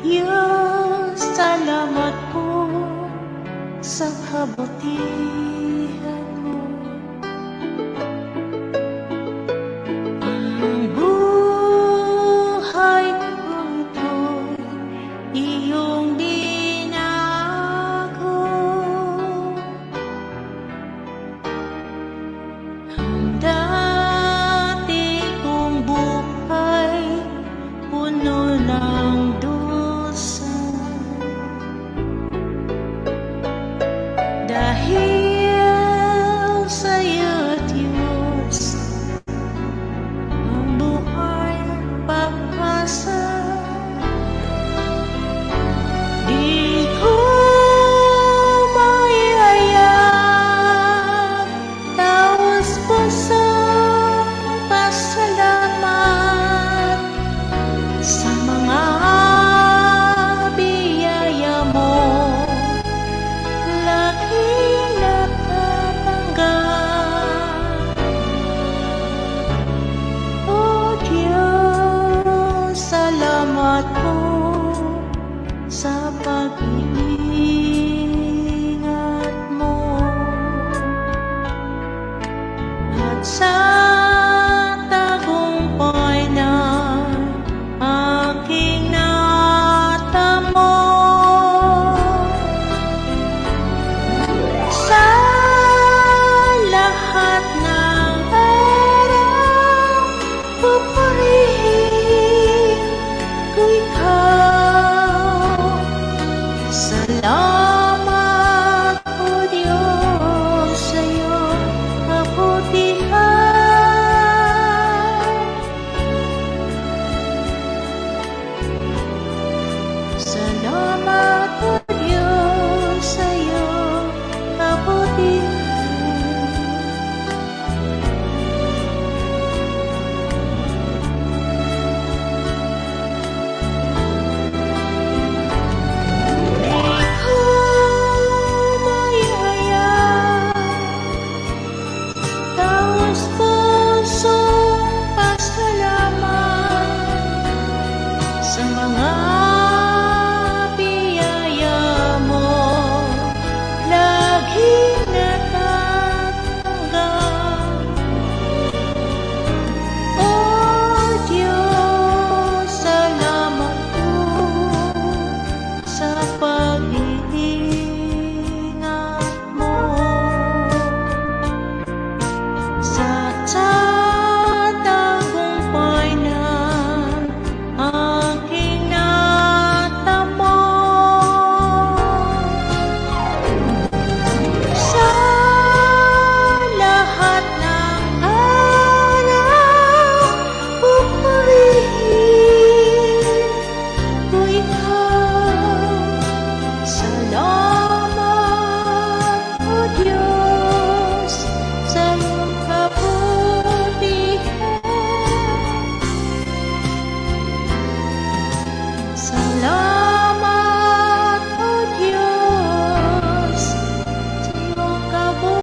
Diyos, salamat po sa kabutihan mo. Ang buhay ko'y iyong binago. Ang dati kong buhay puno ng dusa. Dahil sa'yo, Diyos, ang buhay pag-asa. Di ko maiayag, taos pusong pasalamat sa mga biyaya mo. Laging natatanggap. O Diyos, salamat po sa pag-iingat mo at sa tagumpay ng aking natamo. Sa lahat ng araw, pupurihin ko ikaw. Salamat, O Diyos, sa iyong kabutihan. Salamat, O Diyos, sa iyong kabutihan. Di ko maiayag, taos pusong pasalamat sa mga